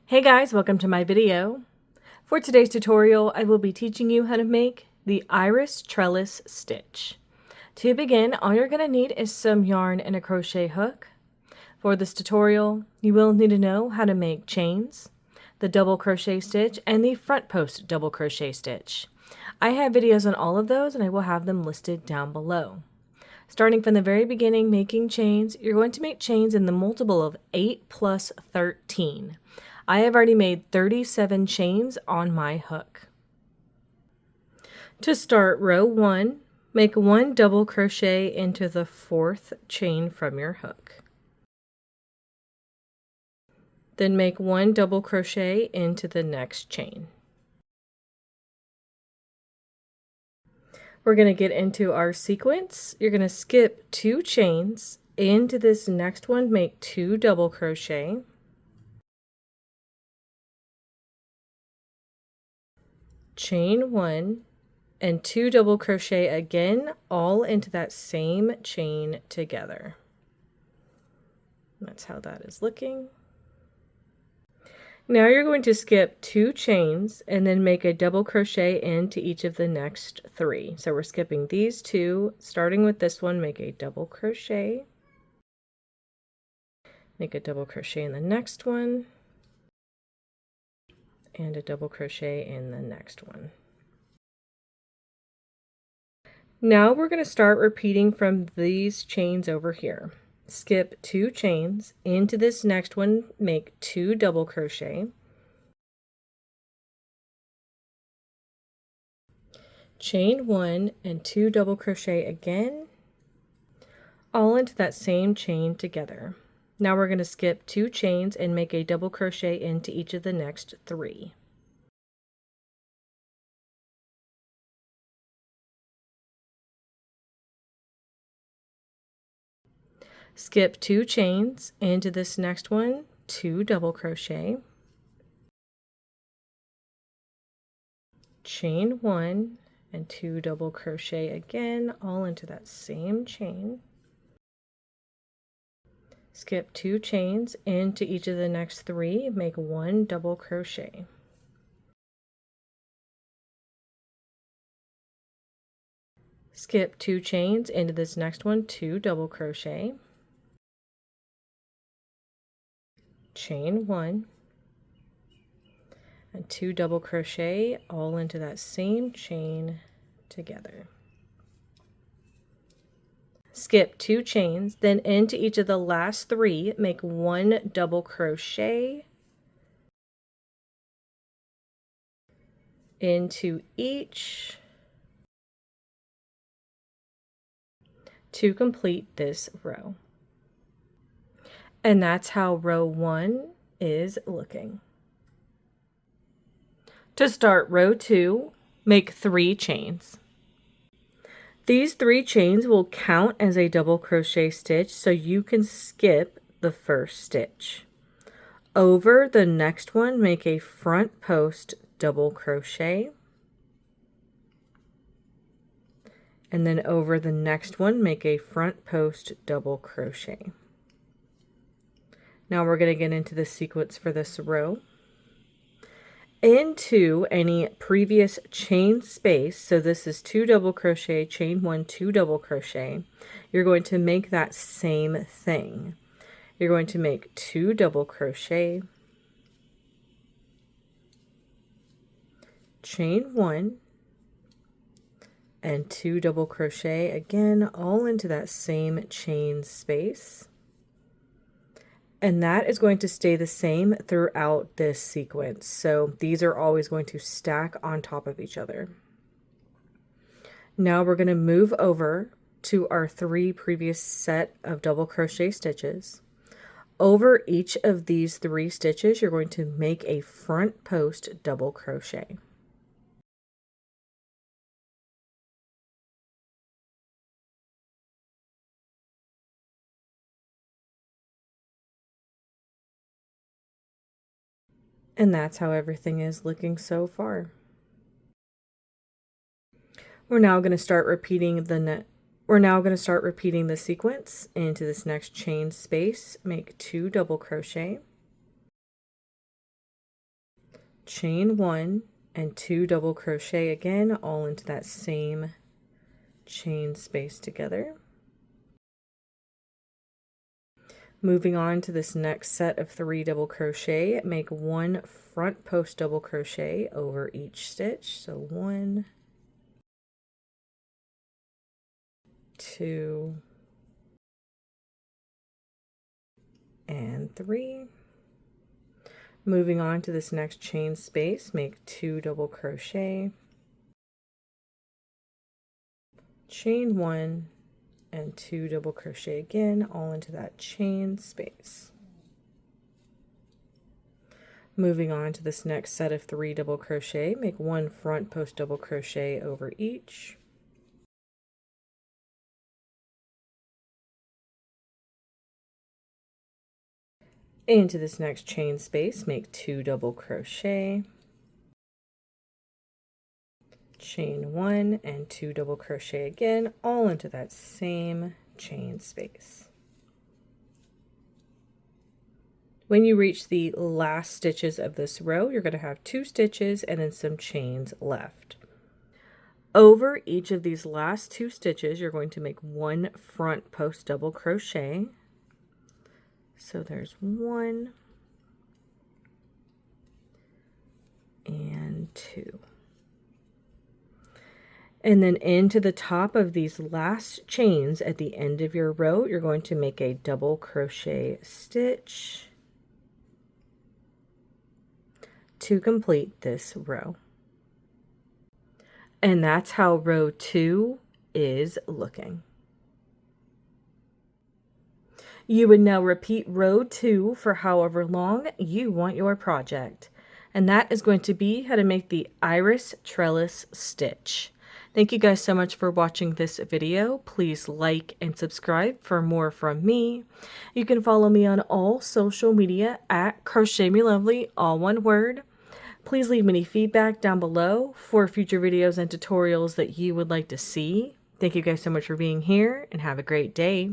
Hey guys, welcome to my video. For today's tutorial, I will be teaching you how to make the iris trellis stitch. To begin, all you're going to need is some yarn and a crochet hook. For this tutorial, you will need to know how to make chains, the double crochet stitch, and the front post double crochet stitch. I have videos on all of those and I will have them listed down below. Starting from the very beginning, making chains, you're going to make chains in the multiple of 8 plus 13. I have already made 37 chains on my hook. To start row 1, make 1 double crochet into the 4th chain from your hook. Then make 1 double crochet into the next chain. We're going to get into our sequence. You're going to skip 2 chains. Into this next one, make 2 double crochet. Chain 1 and 2 double crochet again, all into that same chain together. That's how that is looking. Now you're going to skip 2 chains and then make a double crochet into each of the next 3. So we're skipping these 2, starting with this one, make a double crochet, make a double crochet in the next one, and a double crochet in the next one. Now we're going to start repeating from these chains over here. Skip 2 chains, into this next one make 2 double crochet, chain 1 and 2 double crochet again, all into that same chain together. Now we're going to skip 2 chains and make a double crochet into each of the next 3. Skip 2 chains, into this next one 2 double crochet, chain 1 and 2 double crochet again, all into that same chain. Skip 2 chains, into each of the next 3, make 1 double crochet. Skip 2 chains, into this next one 2 double crochet, chain 1 and 2 double crochet, all into that same chain together. Skip 2 chains, then into each of the last 3 make 1 double crochet into each to complete this row. And that's how row 1 is looking. To start row 2, make 3 chains. These 3 chains will count as a double crochet stitch, so you can skip the first stitch. Over the next one, make a front post double crochet. And then over the next one, make a front post double crochet. Now we're going to get into the sequence for this row. Into any previous chain space, so this is 2 double crochet, chain 1, 2 double crochet, you're going to make that same thing. You're going to make 2 double crochet, chain 1, and 2 double crochet again, all into that same chain space. And that is going to stay the same throughout this sequence. So these are always going to stack on top of each other. Now we're going to move over to our 3 previous set of double crochet stitches. Over each of these 3 stitches, you're going to make a front post double crochet. And that's how everything is looking so far. We're now going to start repeating the sequence into this next chain space. Make 2 double crochet, chain 1 and 2 double crochet again, all into that same chain space together. Moving on to this next set of 3 double crochet, make 1 front post double crochet over each stitch. So 1, 2, and 3. Moving on to this next chain space, make 2 double crochet, chain 1, and 2 double crochet again, all into that chain space. Moving on to this next set of 3 double crochet, make 1 front post double crochet over each. Into this next chain space, make 2 double crochet, chain 1 and 2 double crochet again, all into that same chain space. When you reach the last stitches of this row, you're going to have 2 stitches and then some chains left. Over each of these last 2 stitches, you're going to make 1 front post double crochet. So there's 1 and 2. And then into the top of these last chains at the end of your row, you're going to make a double crochet stitch to complete this row. And that's how row 2 is looking. You would now repeat row 2 for however long you want your project. And that is going to be how to make the iris trellis stitch. Thank you guys so much for watching this video. Please like and subscribe for more from me. You can follow me on all social media at Crochet Me Lovely, all one word. Please leave me any feedback down below for future videos and tutorials that you would like to see. Thank you guys so much for being here and have a great day.